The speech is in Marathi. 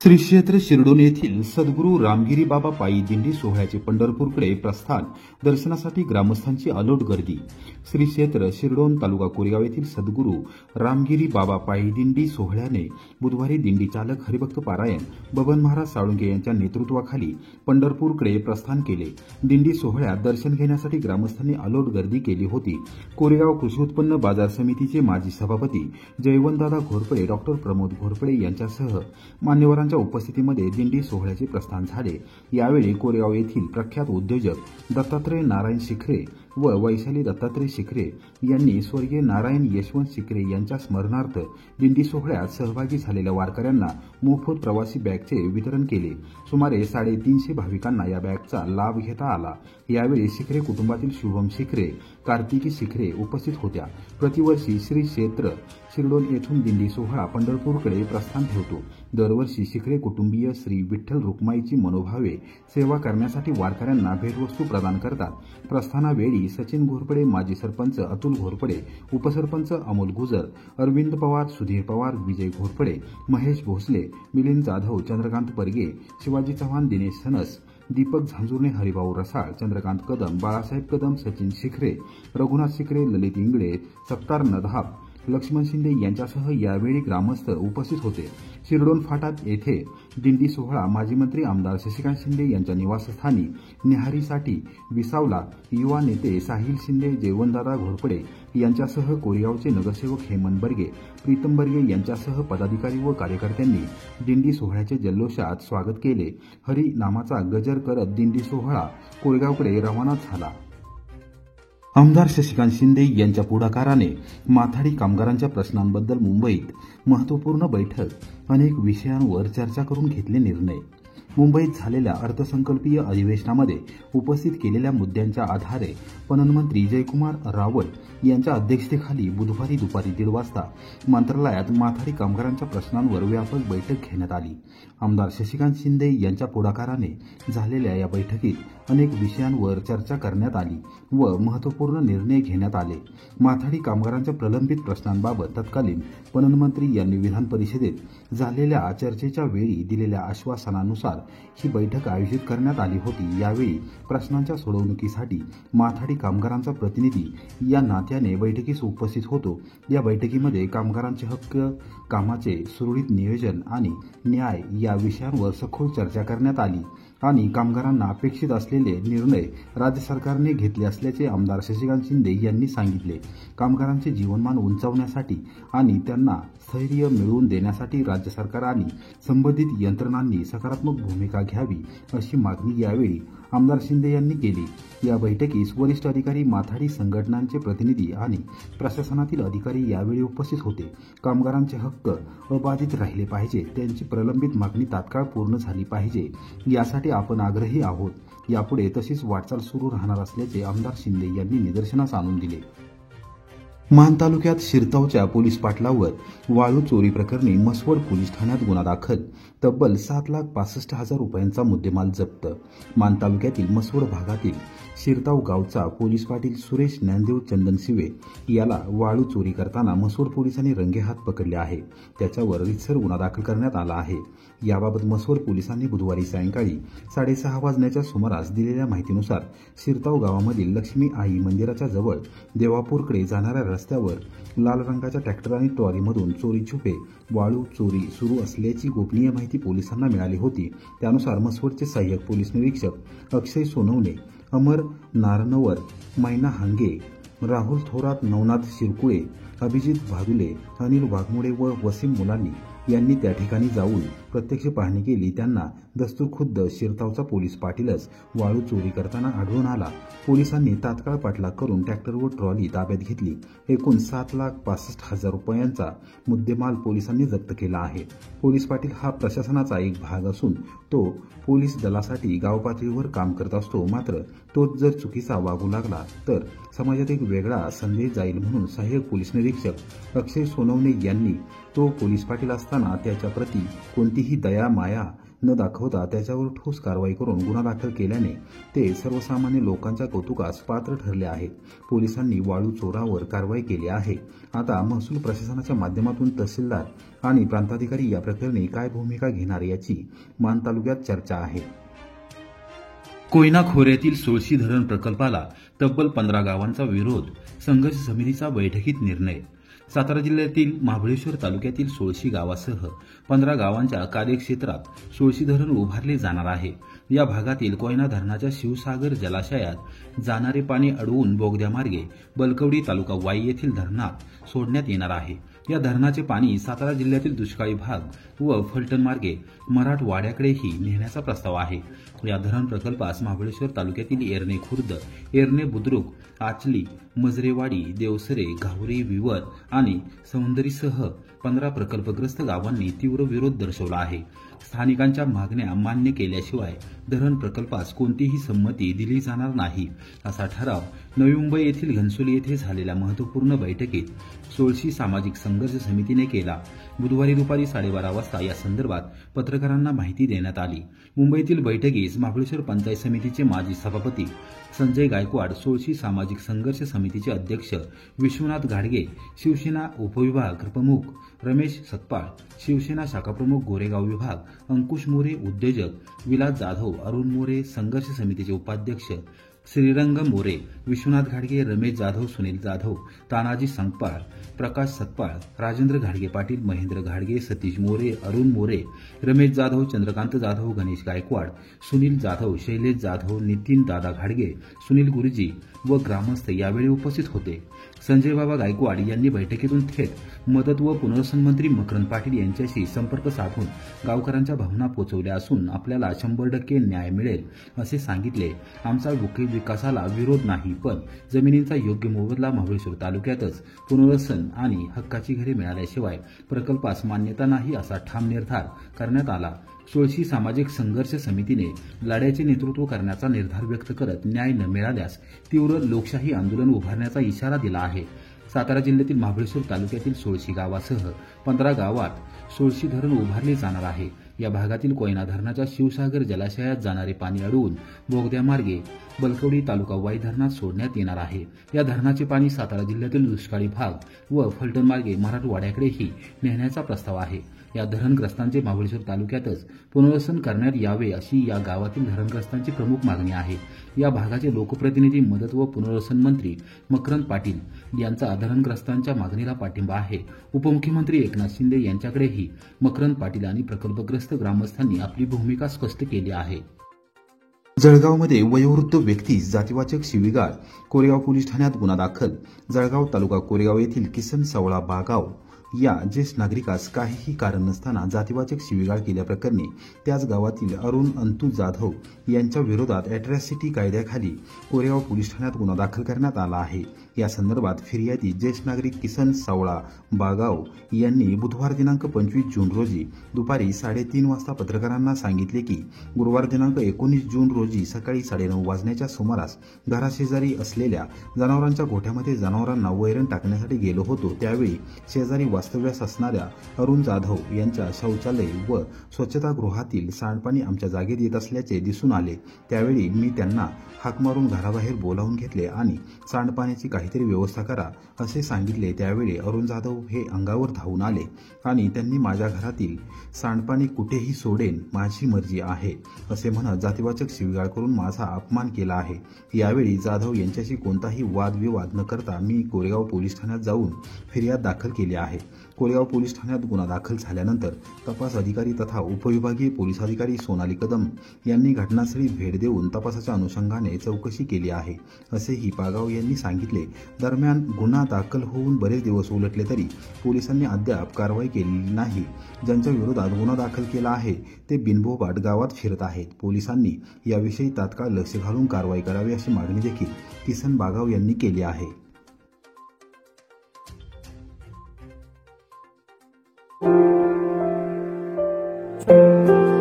श्री क्षेत्र शिरडोन येथील सद्गुरू रामगिरी बाबा पायी दिंडी सोहळ्याचे पंढरपूरकडे प्रस्थान दर्शनासाठी ग्रामस्थांची अलोट गर्दी। श्री क्षेत्र शिरडोन तालुका कोरेगाव येथील सद्गुरू रामगिरी बाबा पायी दिंडी सोहळ्याने बुधवारी दिंडी चालक हरिभक्त पारायण बबन महाराज साळुंके यांच्या नेतृत्वाखाली पंढरपूरकडे प्रस्थान केले। दिंडी सोहळ्यात दर्शन घेण्यासाठी ग्रामस्थांनी अलोट गर्दी केली होती। कोरेगाव कृषी उत्पन्न बाजार समितीचे माजी सभापती जयवंतदादा घोरपडे, डॉ प्रमोद घोरपडे यांच्यासह मान्यवरांच्या उपस्थितीमध्ये दिंडी सोहळ्याचे प्रस्थान झाले। यावेळी कोरेगाव येथील प्रख्यात उद्योजक दत्तात्रय नारायण शिखरे व वैशाली दत्तात्रय शिखरे यांनी स्वर्गीय नारायण यशवंत शिखरे यांच्या स्मरणार्थ दिंडी सोहळ्यात सहभागी झालेल्या वारकऱ्यांना मोफत प्रवासी बॅगचे वितरण केले। सुमारे 350 भाविकांना या बॅगचा लाभ घेता आला। यावेळी शिखरे कुटुंबातील शुभम शिखरे, कार्तिकी शिखरे उपस्थित होत्या। प्रतिवर्षी श्री क्षेत्र शिरडोन येथून दिंडी सोहळा पंढरपूरकडे प्रस्थान ठेवतो। दरवर्षी शिखरे कुटुंबीय श्री विठ्ठल रुक्माईची मनोभावे सेवा करण्यासाठी वारकऱ्यांना भेटवस्तू प्रदान करतात। प्रस्थानावेळी सचिन घोरपडे, माजी सरपंच अतुल घोरपडे, उपसरपंच अमोल गुजर, अरविंद पवार, सुधीर पवार, विजय घोरपडे, महेश भोसले, मिलिंद जाधव, चंद्रकांत परगे, शिवाजी चव्हाण, दिनेश सनस, दीपक झांजुर्णे, हरिभाऊ रसाळ, चंद्रकांत कदम, बाळासाहेब कदम, सचिन शिखरे, रघुनाथ शिखरे, ललित इंगळे, सत्तार नधाब, लक्ष्मण शिंदे यांच्यासह यावेळी ग्रामस्थ उपस्थित होते। शिरडोन फाटा येथे दिंडी सोहळा माजी मंत्री आमदार शशिकांत शिंदे यांच्या निवासस्थानी न्याहारीसाठी विसावला। युवा नेते साहिल शिंदे, जयवंतदादा घोरपडे यांच्यासह कोरेगावचे नगरसेवक हेमंत बर्गे, प्रीतम बर्गे यांच्यासह पदाधिकारी व कार्यकर्त्यांनी दिंडी सोहळ्याचे जल्लोषात स्वागत केले। हरी नामाचा गजर करत दिंडी सोहळा कोरेगावकडे रवाना झाला। आमदार शशिकांत शिंदे यांच्या पुढाकाराने माथाडी कामगारांच्या प्रश्नांबद्दल मुंबईत महत्त्वपूर्ण बैठक, अनेक विषयांवर चर्चा करून घेतले निर्णय। मुंबईत झालेल्या अर्थसंकल्पीय अधिवेशनामध्ये उपस्थित केलेल्या मुद्द्यांच्या आधारे पणन मंत्री जयकुमार रावल यांच्या अध्यक्षतेखाली बुधवारी दुपारी 1:30 वाजता मंत्रालयात माथाडी कामगारांच्या प्रश्नांवर व्यापक बैठक घेण्यात आली। आमदार शशिकांत शिंदे यांच्या पुढाकाराने झालेल्या या बैठकीत अनेक विषयांवर चर्चा करण्यात आली व महत्त्वपूर्ण निर्णय घेण्यात आले। माथाडी कामगारांच्या प्रलंबित प्रश्नांबाबत तत्कालीन पणन मंत्री यांनी विधान परिषदेत झालेल्या चर्चेच्या वेळी दिलेल्या आश्वासनानुसार ही बैठक आयोजित करण्यात आली होती। यावेळी प्रश्नांच्या सोडवणुकीसाठी माथाडी कामगारांचा प्रतिनिधी या नात्याने बैठकीस उपस्थित होतो। या बैठकीमध्ये कामगारांचे हक्क, कामाचे सुरळीत नियोजन आणि न्याय या विषयांवर सखोल चर्चा करण्यात आली आणि कामगारांना अपेक्षित असलेले निर्णय राज्य सरकारने घेतले असल्याचे आमदार शशिकांत शिंदे यांनी सांगितले। कामगारांचे जीवनमान उंचावण्यासाठी आणि त्यांना स्थैर्य मिळवून देण्यासाठी राज्य सरकार आणि संबंधित यंत्रणांनी सकारात्मक भूमिका घ्यावी अशी मागणी यावेळी आमदार शिंदे यांनी केली। या बैठकीस वरिष्ठ अधिकारी, माथाडी संघटनांचे प्रतिनिधी आणि प्रशासनातील अधिकारी यावेळी उपस्थित होते। कामगारांचे हक्क अबाधित राहिले पाहिजे, त्यांची प्रलंबित मागणी तात्काळ पूर्ण झाली पाहिजे यासाठी आपण आग्रही आहोत। यापुढे तशीच वाटचाल सुरू राहणार असल्याचे आमदार शिंदे यांनी निदर्शनास आणून दिले। मान तालुक्यात शिरतावच्या पोलीस पाटलावर वाळू चोरी प्रकरणी मसवड पोलीस ठाण्यात गुन्हा दाखल, तब्बल 7,65,000 रुपयांचा मुद्देमाल जप्त। मान तालुक्यातील मसवड भागातील शिरताव गावचा पोलीस पाटील सुरेश ज्ञानदेव चंदनशिवे याला वाळू चोरी करताना मसवड पोलिसांनी रंगेहात पकडले आहे। त्याच्यावर रितसर गुन्हा दाखल करण्यात आला आहे। याबाबत मसवड पोलिसांनी बुधवारी सायंकाळी 6:30 वाजण्याच्या सुमारास दिलेल्या माहितीनुसार शिरताव गावामधील लक्ष्मी आई मंदिराच्या जवळ देवापूरकडे जाणाऱ्या रस्त्यावर लाल रंगाच्या ट्रॅक्टर आणि ट्रॉलीमधून चोरी छुपे वाळू चोरी सुरू असल्याची गोपनीय माहिती पोलिसांना मिळाली होती। त्यानुसार मसवडचे सहाय्यक पोलीस निरीक्षक अक्षय सोनवणे, अमर नारनवर, मैना हांगे, राहुल थोरात, नवनाथ शिरकुळे, अभिजित भादुले, अनिल वाघमोडे व वसीम मुलांनी यांनी त्या ठिकाणी जाऊन प्रत्यक्ष पाहणी केली। त्यांना दस्तूरखुद्द शिरतावचा पोलीस पाटीलच वाळू चोरी करताना आढळून आला। पोलिसांनी तात्काळ पाठलाग करून ट्रॅक्टर व ट्रॉली ताब्यात घेतली। एकूण 7,65,000 रुपयांचा मुद्देमाल पोलिसांनी जप्त केला आहे। पोलीस पाटील हा प्रशासनाचा एक भाग असून तो पोलीस दलासाठी गाव पातळीवर काम करत असतो। मात्र तोच जर चुकीचा वागू लागला तर समाजात एक वेगळा संदेश जाईल म्हणून सहाय्यक पोलीस निरीक्षक अक्षय सोनवणे यांनी तो पोलीस पाटील असताना त्याच्या प्रती कोणतीही दया, माया न दाखवता त्याच्यावर ठोस कारवाई करून गुन्हा दाखल केल्याने ते सर्वसामान्य लोकांच्या कौतुकास पात्र ठरले आहेत. पोलिसांनी वाळू चोरावर कारवाई केली आहे. आता महसूल प्रशासनाच्या माध्यमातून तहसीलदार आणि प्रांताधिकारी या प्रकरणी काय भूमिका घेणार याची मान तालुक्यात चर्चा आहे. कोयना खोऱ्यातील सोळशी धरण प्रकल्पाला तब्बल 15 गावांचा विरोध, संघर्ष समितीचा बैठकीत निर्णय. सातारा जिल्ह्यातील महाबळेश्वर तालुक्यातील सोळशी गावासह 15 गावांच्या कार्यक्षेत्रात सोळशी धरण उभारले जाणार आहे. या भागातील कोयना धरणाच्या शिवसागर जलाशयात जाणारे पाणी अडवून बोगद्यामार्गे बलकवडी तालुका वाई येथील धरणात सोडण्यात येणार आहे. या धरणाचे पाणी सातारा जिल्ह्यातील दुष्काळी भाग व फलटण मार्गे मराठवाड्याकडेही नेण्याचा प्रस्ताव आहे. या धरण प्रकल्पास महाबळेश्वर तालुक्यातील एरणे खुर्द, एरणे बुद्रुक, आचली, मजरेवाडी, देवसरे, घावरी, विवर आणि सौंदरीसह 15 प्रकल्पग्रस्त गावांनी तीव्र विरोध दर्शवला आहे. स्थानिकांच्या मागण्या मान्य केल्याशिवाय धरण प्रकल्पास कोणतीही संमती दिली जाणार नाही, असा ठराव नवी मुंबई येथील घनसोली येथे झालेल्या महत्त्वपूर्ण बैठकीत सोळशी सामाजिक संघर्ष समितीने केला. बुधवारी दुपारी 12:30 वाजता या संदर्भात पत्रकारांना माहिती देण्यात आली. मुंबईतील बैठकीस महाबळेश्वर पंचायत समितीचे माजी सभापती संजय गायकवाड, सोळशी सामाजिक संघर्ष समितीचे अध्यक्ष विश्वनाथ घाडगे, शिवसेना उपविभाग प्रमुख रमेश सतपाळ, शिवसेना शाखाप्रमुख गोरेगाव विभाग अंकुश मोरे, उद्योजक विलास जाधव, अरुण मोरे, संघर्ष समितीचे उपाध्यक्ष श्रीरंग मोरे, विश्वनाथ घाडगे, रमेश जाधव, सुनील जाधव, तानाजी संकपाळ, प्रकाश सतपाळ, राजेंद्र घाडगे पाटील, महेंद्र घाडगे, सतीश मोरे, अरुण मोरे, रमेश जाधव, चंद्रकांत जाधव, गणेश गायकवाड, सुनील जाधव, शैलेश जाधव, नितीन दादा घाडगे, सुनील गुरुजी व ग्रामस्थ यावेळी उपस्थित होते. संजय बाबा गायकवाड यांनी बैठकीतून थेट मदत व पुनर्वसन मंत्री मकरंद पाटील यांच्याशी संपर्क साधून गावकऱ्यांच्या भावना पोहोचवल्या असून आपल्याला 100% न्याय मिळेल असे सांगितले. आमचा विकासाला विरोध नाही, पण जमिनींचा योग्य मोबदला महाबळेश्वर तालुक्यातच पुनर्वसन आणि हक्काची घरे मिळाल्याशिवाय प्रकल्पास मान्यता नाही, असा ठाम निर्धार करण्यात आला. सोळशी सामाजिक संघर्ष समितीने लढ्याचे नेतृत्व करण्याचा निर्धार व्यक्त करत न्याय न मिळाल्यास तीव्र लोकशाही आंदोलन उभारण्याचा इशारा दिला आहे. सातारा जिल्ह्यातील महाबळेश्वर तालुक्यातील सोळशी गावासह 15 गावात सोळशी धरण उभारले जाणार आहे. या भागातील कोयना धरणाच्या शिवसागर जलाशयात जाणारे पाणी अडवून बोगद्यामार्गे बलकवडी तालुका वाई धरणात सोडण्यात येणार आहे. या धरणाचे पाणी सातारा जिल्ह्यातील दुष्काळी भाग व फलटण मार्गे मराठवाड्याकडेही नेण्याचा प्रस्ताव आहे. या धरणग्रस्तांचे महाबळेश्वर तालुक्यातच पुनर्वसन करण्यात यावे, अशी या गावातील धरणग्रस्तांची प्रमुख मागणी आहे. या भागाचे लोकप्रतिनिधी, मदत व पुनर्वसन मंत्री मकरंद पाटील यांचा धरणग्रस्तांच्या मागणीला पाठिंबा आहे. उपमुख्यमंत्री एकनाथ शिंदे यांच्याकडेही मकरंद पाटील आणि प्रकल्पग्रस्त ग्रामस्थांनी आपली भूमिका स्पष्ट केली आहे. जळगावमध्ये वयोवृद्ध व्यक्तीस जातीवाचक शिवीगाळ, कोरेगाव पोलीस ठाण्यात गुन्हा दाखल. जळगाव तालुका कोरेगाव येथील किसन सावळा बागाव या ज्येष्ठ नागरिकास काहीही कारण नसताना जातीवाचक शिवीगाळ केल्याप्रकरणी त्याच गावातील अरुण अंतू जाधव यांच्या विरोधात अॅट्रॉसिटी कायद्याखाली कोरेगाव पोलीस ठाण्यात गुन्हा दाखल करण्यात आला आहे. या संदर्भात फिर्यादी ज्येष्ठ नागरिक किसन सावळा बागाव यांनी बुधवार दिनांक 25 जून रोजी दुपारी 3:30 वाजता पत्रकारांना सांगितले की गुरुवार दिनांक 19 जून रोजी सकाळी 9:30 वाजण्याच्या सुमारास घराशेजारी असलेल्या जनावरांच्या गोठ्यामध्ये जनावरांना वैरण टाकण्यासाठी गेलो होतो. त्यावेळी शेजारी वास्तव्यास असणाऱ्या अरुण जाधव यांच्या शौचालय व स्वच्छतागृहातील सांडपाणी आमच्या जागेत येत असल्याचे दिसून आले. त्यावेळी मी त्यांना हाक मारून घराबाहेर बोलावून घेतले आणि सांडपाण्याची काहीतरी व्यवस्था करा असे सांगितले. त्यावेळी अरुण जाधव हे अंगावर धावून आले आणि त्यांनी माझ्या घरातील सांडपाणी कुठेही सोडेन, माझी मर्जी आहे असे म्हणत जातीवाचक शिवीगाळ करून माझा अपमान केला आहे. यावेळी जाधव यांच्याशी कोणताही वादविवाद न करता मी कोरेगाव पोलीस ठाण्यात जाऊन फिर्याद दाखल केली आहे. कोरेगाव पोलीस ठाण्यात गुन्हा दाखल झाल्यानंतर तपास अधिकारी तथा उपविभागीय पोलीस अधिकारी सोनाली कदम यांनी घटनास्थळी भेट देऊन तपासाच्या अनुषंगाने चौकशी केली आहे, असेही पागाव यांनी सांगितले. दरम्यान गुन्हा दाखल होऊन बरेच दिवस उलटले तरी पोलिसांनी अद्याप कारवाई केलेली नाही. ज्यांच्या विरोधात गुन्हा दाखल केला आहे ते बिनबोबाट गावात फिरत आहेत. पोलिसांनी याविषयी तात्काळ लक्ष घालून कारवाई करावी अशी मागणी देखील किसन बागाव यांनी केली आहे. Thank you.